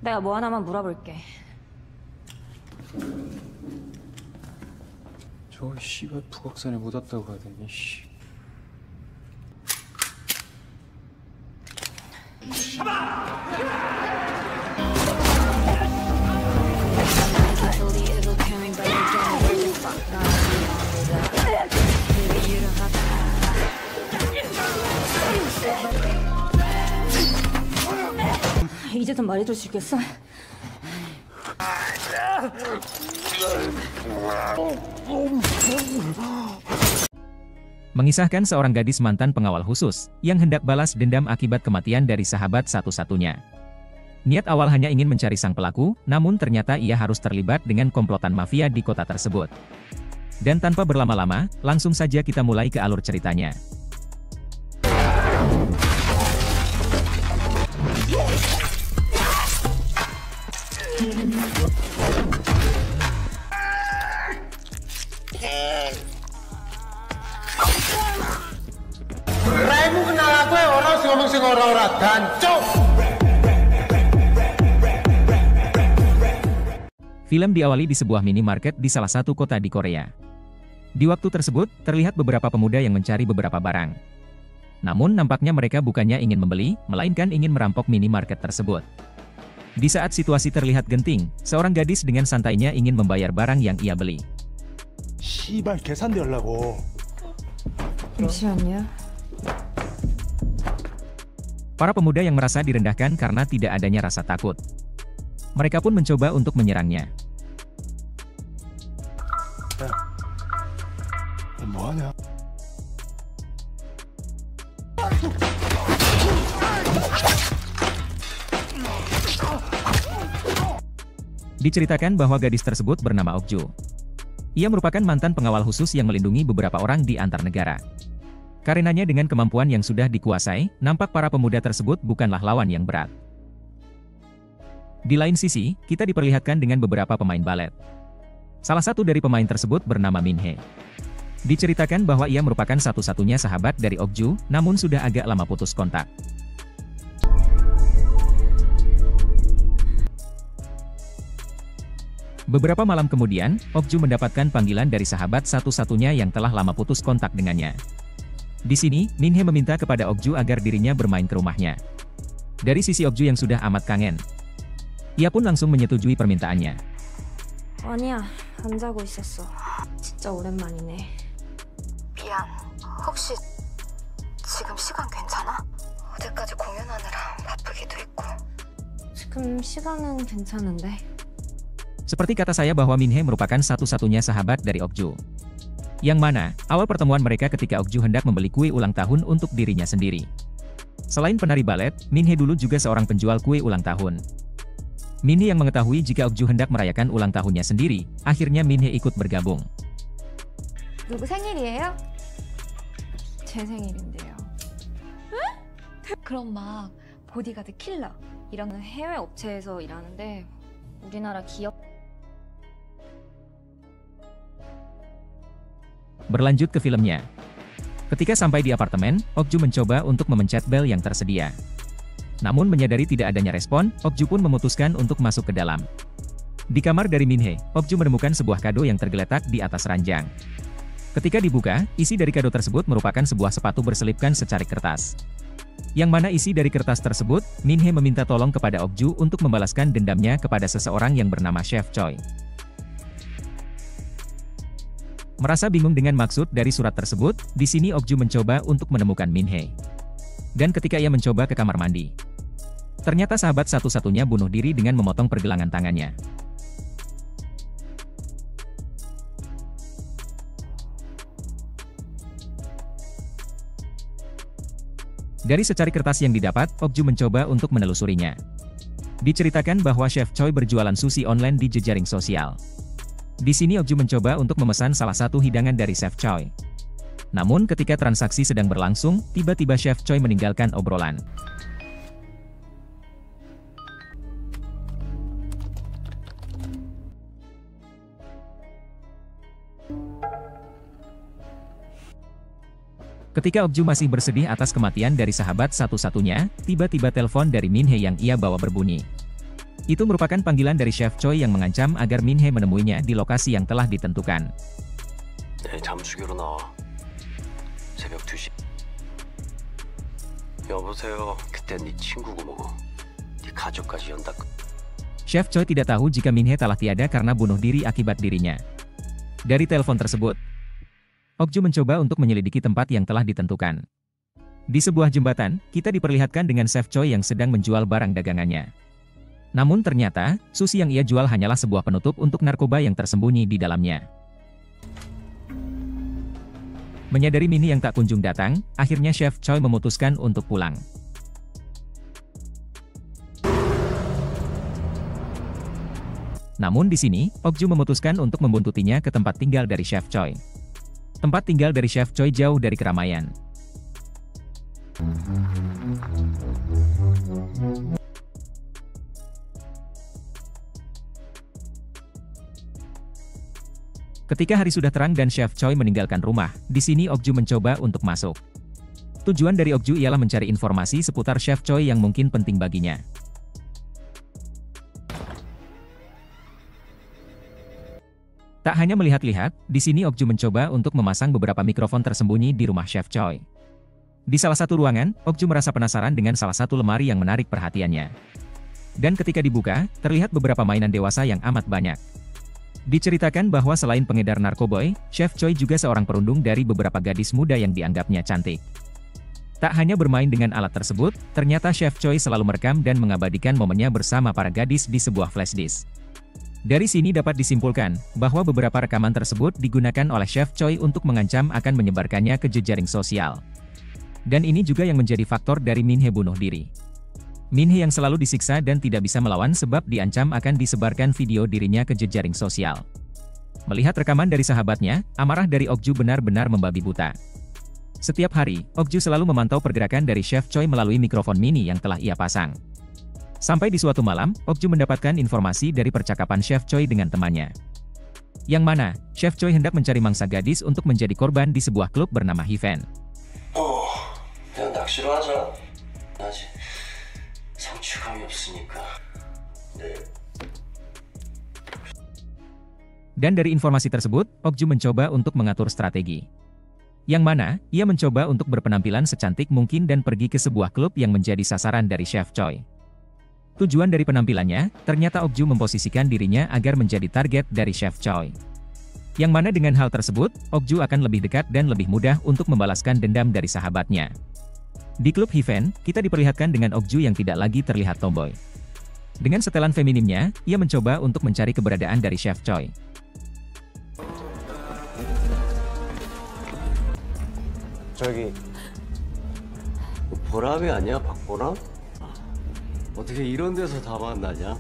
내가 뭐 하나만 물어볼게. 저 씨발 북악산에 못 왔다고 하더니 씨. 이제 좀 말해줄 수 있겠어? Mengisahkan seorang gadis mantan pengawal khusus, yang hendak balas dendam akibat kematian dari sahabat satu-satunya. Niat awal hanya ingin mencari sang pelaku, namun ternyata ia harus terlibat dengan komplotan mafia di kota tersebut. Dan tanpa berlama-lama, langsung saja kita mulai ke alur ceritanya. Raimu kenal aku ya, orang sing ngomong sing ora-ora dancuk. Film diawali di sebuah minimarket di salah satu kota di Korea. Di waktu tersebut, terlihat beberapa pemuda yang mencari beberapa barang. Namun nampaknya mereka bukannya ingin membeli, melainkan ingin merampok minimarket tersebut. Di saat situasi terlihat genting, seorang gadis dengan santainya ingin membayar barang yang ia beli. 씨발 계산대 하려고. 잠시만요. Para pemuda yang merasa direndahkan karena tidak adanya rasa takut. Mereka pun mencoba untuk menyerangnya. 뭐하냐? Diceritakan bahwa gadis tersebut bernama Okju. Ia merupakan mantan pengawal khusus yang melindungi beberapa orang di antar negara. Karenanya dengan kemampuan yang sudah dikuasai, nampak para pemuda tersebut bukanlah lawan yang berat. Di lain sisi, kita diperlihatkan dengan beberapa pemain balet. Salah satu dari pemain tersebut bernama Min-hee. Diceritakan bahwa ia merupakan satu-satunya sahabat dari Okju, namun sudah agak lama putus kontak. Beberapa malam kemudian, Okju mendapatkan panggilan dari sahabat satu-satunya yang telah lama putus kontak dengannya. Di sini, Min-hee meminta kepada Okju agar dirinya bermain ke rumahnya. Dari sisi Okju yang sudah amat kangen, ia pun langsung menyetujui permintaannya. 아니야, 안 자고 있었어. 진짜 오랜만이네. 미안. 혹시 지금 시간 괜찮아? 어제까지 공연하느라 바쁘기도 했고. 지금 시간은 괜찮은데. Seperti kata saya bahwa Min-hee merupakan satu-satunya sahabat dari Okju. Yang mana, awal pertemuan mereka ketika Okju hendak membeli kue ulang tahun untuk dirinya sendiri. Selain penari balet, Min-hee dulu juga seorang penjual kue ulang tahun. Min-hee yang mengetahui jika Okju hendak merayakan ulang tahunnya sendiri, akhirnya Min-hee ikut bergabung. 누구 생일이에요? 제 생일인데요. 그럼 막 보디가드 킬러 이런 해외 업체에서 일하는데 우리나라 기업 Berlanjut ke filmnya. Ketika sampai di apartemen, Okju mencoba untuk memencet bel yang tersedia. Namun menyadari tidak adanya respon, Okju pun memutuskan untuk masuk ke dalam. Di kamar dari Min-hee, Okju menemukan sebuah kado yang tergeletak di atas ranjang. Ketika dibuka, isi dari kado tersebut merupakan sebuah sepatu berselipkan secarik kertas. Yang mana isi dari kertas tersebut, Min-hee meminta tolong kepada Okju untuk membalaskan dendamnya kepada seseorang yang bernama Chef Choi. Merasa bingung dengan maksud dari surat tersebut, di sini Okju mencoba untuk menemukan Min-hee. Dan ketika ia mencoba ke kamar mandi, ternyata sahabat satu-satunya bunuh diri dengan memotong pergelangan tangannya. Dari secari kertas yang didapat, Okju mencoba untuk menelusurinya. Diceritakan bahwa Chef Choi berjualan sushi online di jejaring sosial. Di sini Okju mencoba untuk memesan salah satu hidangan dari Chef Choi. Namun ketika transaksi sedang berlangsung, tiba-tiba Chef Choi meninggalkan obrolan. Ketika Okju masih bersedih atas kematian dari sahabat satu-satunya, tiba-tiba telepon dari Min-hee yang ia bawa berbunyi. Itu merupakan panggilan dari Chef Choi yang mengancam agar Min Hee menemuinya di lokasi yang telah ditentukan. 내일 잠수기로 나와. 새벽 2시. 여보세요. 그땐 네 친구고 뭐고. 네 가족까지 연다. Chef Choi tidak tahu jika Min Hee telah tiada karena bunuh diri akibat dirinya. Dari telepon tersebut, Ok-ju mencoba untuk menyelidiki tempat yang telah ditentukan. Di sebuah jembatan, kita diperlihatkan dengan Chef Choi yang sedang menjual barang dagangannya. Namun ternyata, sushi yang ia jual hanyalah sebuah penutup untuk narkoba yang tersembunyi di dalamnya. Menyadari Min Hee yang tak kunjung datang, akhirnya Chef Choi memutuskan untuk pulang. Namun di sini, Ok-ju memutuskan untuk membuntutinya ke tempat tinggal dari Chef Choi. Tempat tinggal dari Chef Choi jauh dari keramaian. Ketika hari sudah terang dan Chef Choi meninggalkan rumah, di sini Ok-ju mencoba untuk masuk. Tujuan dari Ok-ju ialah mencari informasi seputar Chef Choi yang mungkin penting baginya. Tak hanya melihat-lihat, di sini Ok-ju mencoba untuk memasang beberapa mikrofon tersembunyi di rumah Chef Choi. Di salah satu ruangan, Ok-ju merasa penasaran dengan salah satu lemari yang menarik perhatiannya. Dan ketika dibuka, terlihat beberapa mainan dewasa yang amat banyak. Diceritakan bahwa selain pengedar narkoboy, Chef Choi juga seorang perundung dari beberapa gadis muda yang dianggapnya cantik. Tak hanya bermain dengan alat tersebut, ternyata Chef Choi selalu merekam dan mengabadikan momennya bersama para gadis di sebuah flash disk. Dari sini dapat disimpulkan, bahwa beberapa rekaman tersebut digunakan oleh Chef Choi untuk mengancam akan menyebarkannya ke jejaring sosial. Dan ini juga yang menjadi faktor dari Min Hee bunuh diri. Min Hee yang selalu disiksa dan tidak bisa melawan sebab diancam akan disebarkan video dirinya ke jejaring sosial. Melihat rekaman dari sahabatnya, amarah dari Ok-ju benar-benar membabi buta. Setiap hari, Ok-ju selalu memantau pergerakan dari Chef Choi melalui mikrofon mini yang telah ia pasang. Sampai di suatu malam, Ok-ju mendapatkan informasi dari percakapan Chef Choi dengan temannya. Yang mana, Chef Choi hendak mencari mangsa gadis untuk menjadi korban di sebuah klub bernama Heaven. 그냥 낚시로 하자. 아직 성취감이 없으니까. 네. Dan dari informasi tersebut, Ok-ju mencoba untuk mengatur strategi. Yang mana, ia mencoba untuk berpenampilan secantik mungkin dan pergi ke sebuah klub yang menjadi sasaran dari Chef Choi. Tujuan dari penampilannya, ternyata Ok-ju memposisikan dirinya agar menjadi target dari Chef Choi. Yang mana dengan hal tersebut, Ok-ju akan lebih dekat dan lebih mudah untuk membalaskan dendam dari sahabatnya. Di klub Heaven, kita diperlihatkan dengan Ok-ju yang tidak lagi terlihat tomboy. Dengan setelan feminimnya, ia mencoba untuk mencari keberadaan dari Chef Choi. 저기 보람이 아니야? 박보람? 어떻게 이런 데서 다 만나냐?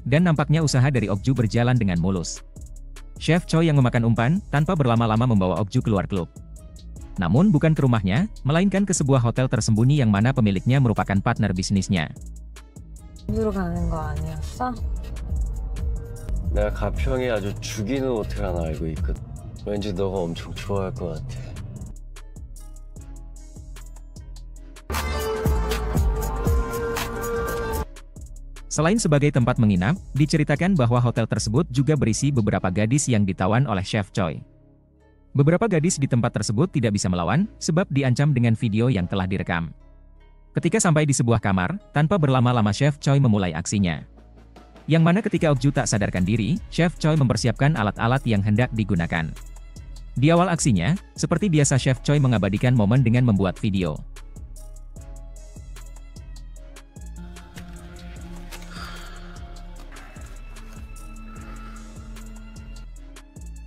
Dan nampaknya usaha dari Ok-ju berjalan dengan mulus. Chef Choi yang memakan umpan, tanpa berlama-lama membawa Ok-ju keluar klub. Namun bukan ke rumahnya, melainkan ke sebuah hotel tersembunyi yang mana pemiliknya merupakan partner bisnisnya. 집으로 가는 거 아니었어? 내가 가평에 아주 죽이는 호텔 하나 알고 있거든. 왠지 너가 엄청 좋아할 것 같아. Selain sebagai tempat menginap, diceritakan bahwa hotel tersebut juga berisi beberapa gadis yang ditawan oleh Chef Choi. Beberapa gadis di tempat tersebut tidak bisa melawan, sebab diancam dengan video yang telah direkam. Ketika sampai di sebuah kamar, tanpa berlama-lama Chef Choi memulai aksinya. Yang mana ketika Ok-ju tak sadarkan diri, Chef Choi mempersiapkan alat-alat yang hendak digunakan. Di awal aksinya, seperti biasa Chef Choi mengabadikan momen dengan membuat video.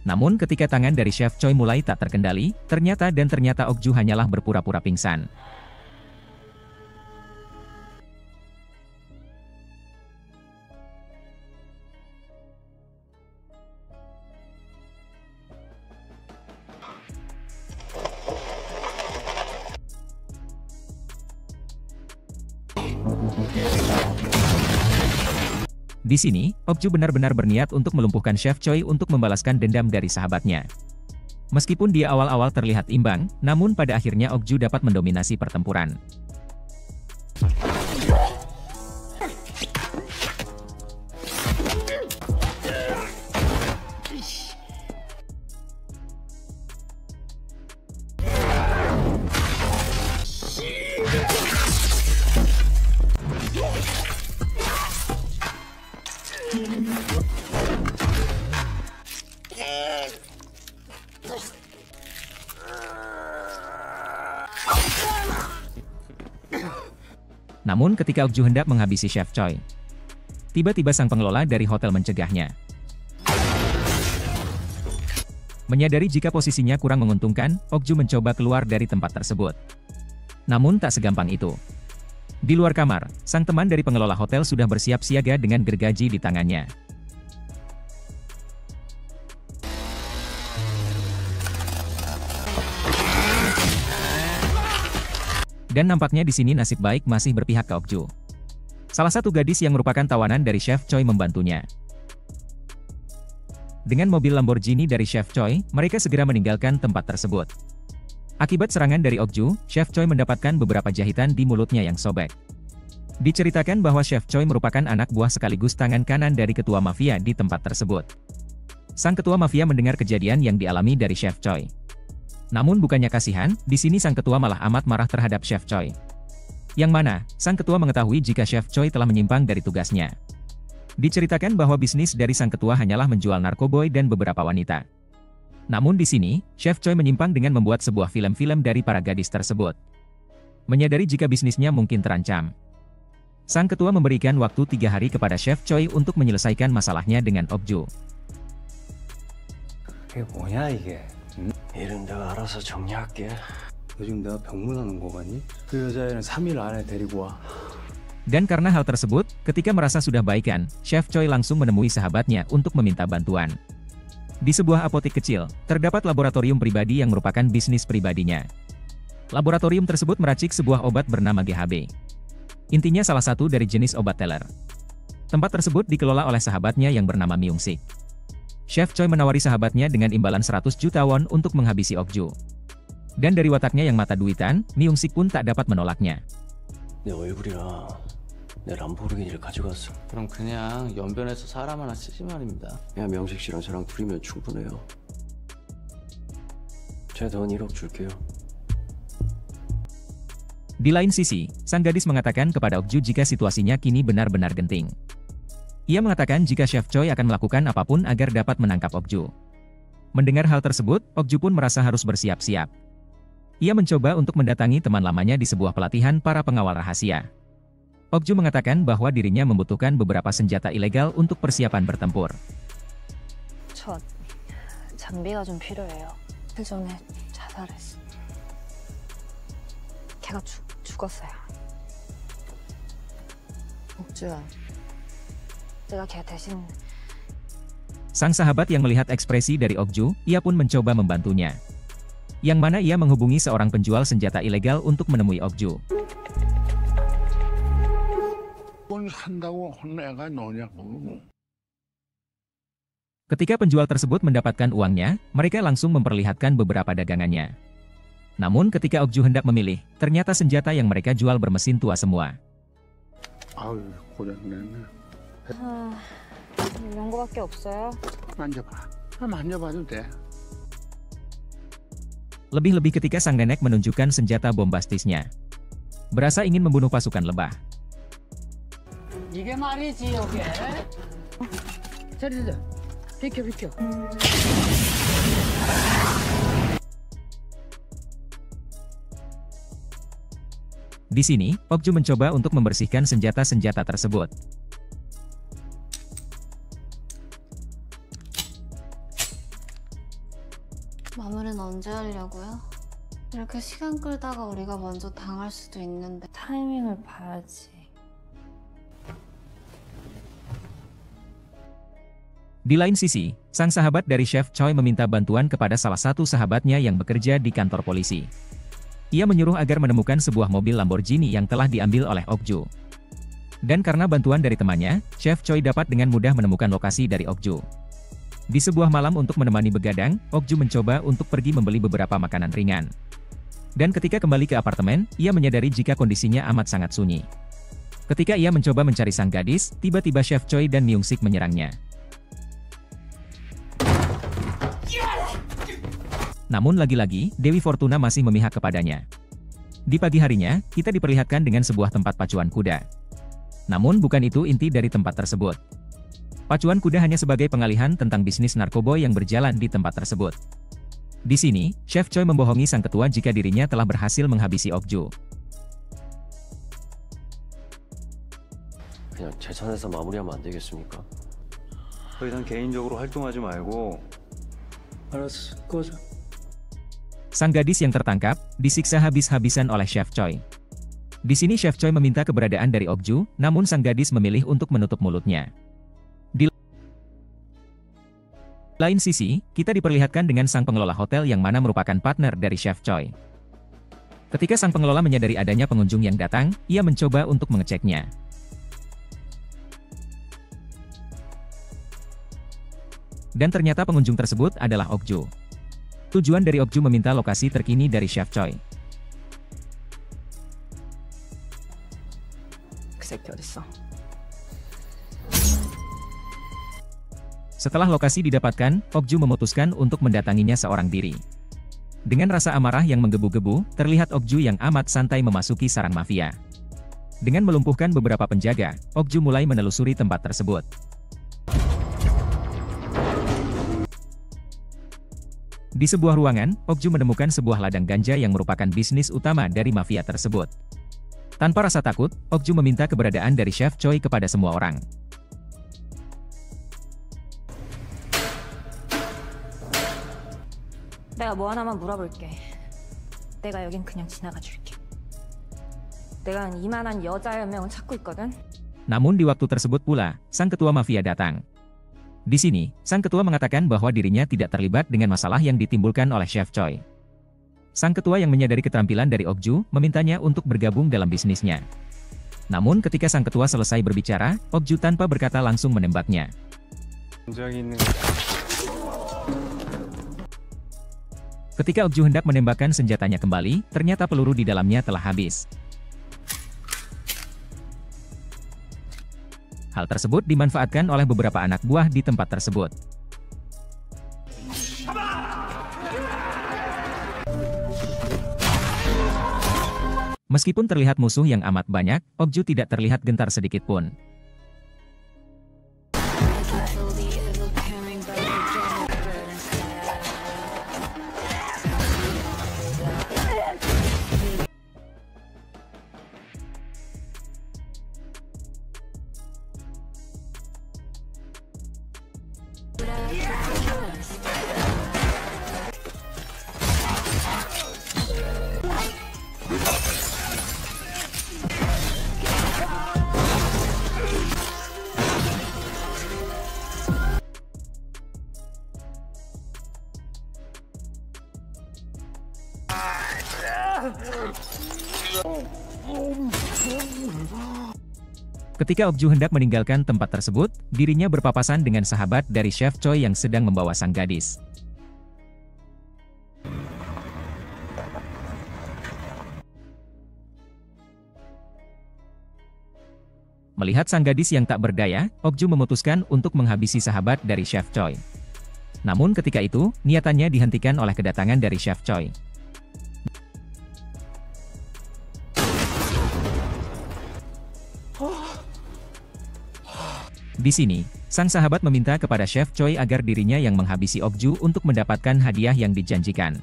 Namun ketika tangan dari Chef Choi mulai tak terkendali, ternyata Ok-ju hanyalah berpura-pura pingsan. Di sini, Ok-ju benar-benar berniat untuk melumpuhkan Chef Choi untuk membalaskan dendam dari sahabatnya. Meskipun dia awal-awal terlihat imbang, namun pada akhirnya Ok-ju dapat mendominasi pertempuran. Namun ketika Okju hendak menghabisi Chef Choi, tiba-tiba sang pengelola dari hotel mencegahnya. Menyadari jika posisinya kurang menguntungkan, Okju mencoba keluar dari tempat tersebut. Namun tak segampang itu. Di luar kamar, sang teman dari pengelola hotel sudah bersiap siaga dengan gergaji di tangannya. Dan nampaknya di sini nasib baik masih berpihak ke Okju. Salah satu gadis yang merupakan tawanan dari Chef Choi membantunya. Dengan mobil Lamborghini dari Chef Choi, mereka segera meninggalkan tempat tersebut. Akibat serangan dari Okju, Chef Choi mendapatkan beberapa jahitan di mulutnya yang sobek. Diceritakan bahwa Chef Choi merupakan anak buah sekaligus tangan kanan dari ketua mafia di tempat tersebut. Sang ketua mafia mendengar kejadian yang dialami dari Chef Choi. Namun bukannya kasihan, di sini sang ketua malah amat marah terhadap Chef Choi. Yang mana, sang ketua mengetahui jika Chef Choi telah menyimpang dari tugasnya. Diceritakan bahwa bisnis dari sang ketua hanyalah menjual narkoboy dan beberapa wanita. Namun di sini, Chef Choi menyimpang dengan membuat sebuah film-film dari para gadis tersebut. Menyadari jika bisnisnya mungkin terancam, sang ketua memberikan waktu 3 hari kepada Chef Choi untuk menyelesaikan masalahnya dengan Okju. 이게 뭐냐 이게? 일은 내가 알아서 정리할게. 요즘 내가 병문안 온 거 같니? 그 여자애는 3일 안에 데리고 와. Dan karena hal tersebut, ketika merasa sudah baikan, Chef Choi langsung menemui sahabatnya untuk meminta bantuan. Di sebuah apotek kecil, terdapat laboratorium pribadi yang merupakan bisnis pribadinya. Laboratorium tersebut meracik sebuah obat bernama GHB. Intinya salah satu dari jenis obat teler. Tempat tersebut dikelola oleh sahabatnya yang bernama Myung Sik. Chef Choi menawari sahabatnya dengan imbalan 100 juta won untuk menghabisi Okju. Dan dari wataknya yang mata duitan, Myung Sik pun tak dapat menolaknya. 내 얼굴이랑 내 람보르기니를 가져갔어. 그럼 그냥 연변에서 사람 하나 쓰지 말입니다. 야, 명식 씨랑 저랑 둘이면 충분해요. 제 돈 1억 줄게요. Di lain sisi, sang gadis mengatakan kepada Okju jika situasinya kini benar-benar genting. Ia mengatakan jika Chef Choi akan melakukan apapun agar dapat menangkap Okju. Mendengar hal tersebut, Okju pun merasa harus bersiap-siap. Ia mencoba untuk mendatangi teman lamanya di sebuah pelatihan para pengawal rahasia. Okju mengatakan bahwa dirinya membutuhkan beberapa senjata ilegal untuk persiapan bertempur. 저 장비가 좀 필요해요. 그 전에 자살했어. 걔가 죽었어요. 옥주야, 내가 걔 대신. Sang sahabat yang melihat ekspresi dari Okju, ia pun mencoba membantunya. Yang mana ia menghubungi seorang penjual senjata ilegal untuk menemui Okju. 뭘 산다고 내가 너냐고. Ketika penjual tersebut mendapatkan uangnya, mereka langsung memperlihatkan beberapa dagangannya. Namun ketika Okju hendak memilih, ternyata senjata yang mereka jual bermesin tua semua. 아유 고장냈네. 이런 거밖에 없어요. 만져봐. 만져봐도 돼. Lebih-lebih ketika sang nenek menunjukkan senjata bombastisnya. Berasa ingin membunuh pasukan lebah. 이게 말이지 이게. 저리들 비켜. Di sini, Okju mencoba untuk membersihkan senjata-senjata tersebut. 마무리는 언제 하려고요? 이렇게 시간 끌다가 우리가 먼저 당할 수도 있는데. 타이밍을 봐야지. Di lain sisi, sang sahabat dari Chef Choi meminta bantuan kepada salah satu sahabatnya yang bekerja di kantor polisi. Ia menyuruh agar menemukan sebuah mobil Lamborghini yang telah diambil oleh Okju. Dan karena bantuan dari temannya, Chef Choi dapat dengan mudah menemukan lokasi dari Okju. Di sebuah malam untuk menemani begadang, Okju mencoba untuk pergi membeli beberapa makanan ringan. Dan ketika kembali ke apartemen, ia menyadari jika kondisinya amat sangat sunyi. Ketika ia mencoba mencari sang gadis, tiba-tiba Chef Choi dan Myung Sik menyerangnya. Namun lagi-lagi, Dewi Fortuna masih memihak kepadanya. Di pagi harinya, kita diperlihatkan dengan sebuah tempat pacuan kuda. Namun bukan itu inti dari tempat tersebut. Pacuan kuda hanya sebagai pengalihan tentang bisnis narkoba yang berjalan di tempat tersebut. Di sini, Chef Choi membohongi sang ketua jika dirinya telah berhasil menghabisi Okju. 그냥 제 선에서 마무리하면 안 되겠습니까? 더 이상 개인적으로 활동하지 말고. 알았어, 꺼져. Sang gadis yang tertangkap, disiksa habis-habisan oleh Chef Choi. Di sini Chef Choi meminta keberadaan dari Okju, namun sang gadis memilih untuk menutup mulutnya. Di lain sisi, kita diperlihatkan dengan sang pengelola hotel yang mana merupakan partner dari Chef Choi. Ketika sang pengelola menyadari adanya pengunjung yang datang, ia mencoba untuk mengeceknya. Dan ternyata pengunjung tersebut adalah Okju. Tujuan dari Okju meminta lokasi terkini dari Chef Choi. 그 새끼 어딨어? Setelah lokasi didapatkan, Okju memutuskan untuk mendatanginya seorang diri. Dengan rasa amarah yang menggebu-gebu, terlihat Okju yang amat santai memasuki sarang mafia. Dengan melumpuhkan beberapa penjaga, Okju mulai menelusuri tempat tersebut. Di sebuah ruangan, Okju menemukan sebuah ladang ganja yang merupakan bisnis utama dari mafia tersebut. Tanpa rasa takut, Okju meminta keberadaan dari Chef Choi kepada semua orang. 내가 뭐 하나만 물어볼게. 내가 여긴 그냥 지나가 줄게. 내가 이만한 여자 1명을 찾고 있거든. Namun di waktu tersebut pula, sang ketua mafia datang. Di sini, sang ketua mengatakan bahwa dirinya tidak terlibat dengan masalah yang ditimbulkan oleh Chef Choi. Sang ketua yang menyadari keterampilan dari Okju, memintanya untuk bergabung dalam bisnisnya. Namun ketika sang ketua selesai berbicara, Okju tanpa berkata langsung menembaknya. Ketika Okju hendak menembakkan senjatanya kembali, ternyata peluru di dalamnya telah habis. Hal tersebut dimanfaatkan oleh beberapa anak buah di tempat tersebut. Meskipun terlihat musuh yang amat banyak, Okju tidak terlihat gentar sedikit pun. Ketika Okju hendak meninggalkan tempat tersebut, dirinya berpapasan dengan sahabat dari Chef Choi yang sedang membawa sang gadis. Melihat sang gadis yang tak berdaya, Okju memutuskan untuk menghabisi sahabat dari Chef Choi. Namun ketika itu, niatannya dihentikan oleh kedatangan dari Chef Choi. Di sini, sang sahabat meminta kepada Chef Choi agar dirinya yang menghabisi Okju untuk mendapatkan hadiah yang dijanjikan.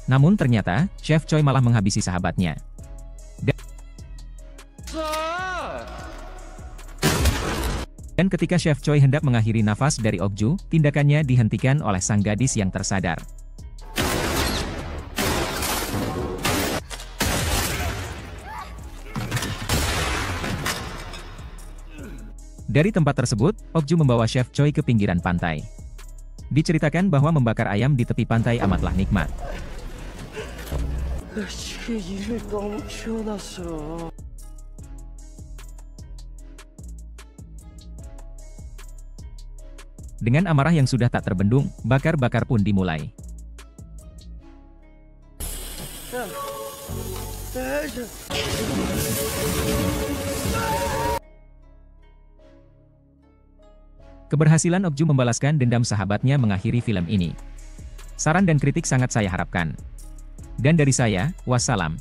Namun ternyata, Chef Choi malah menghabisi sahabatnya. Dan ketika Chef Choi hendak mengakhiri nafas dari Okju, tindakannya dihentikan oleh sang gadis yang tersadar. Dari tempat tersebut, Okju membawa Chef Choi ke pinggiran pantai. Diceritakan bahwa membakar ayam di tepi pantai amatlah nikmat. Dengan amarah yang sudah tak terbendung, bakar-bakar pun dimulai. Keberhasilan Okju membalaskan dendam sahabatnya mengakhiri film ini. Saran dan kritik sangat saya harapkan. Dan dari saya, wassalam.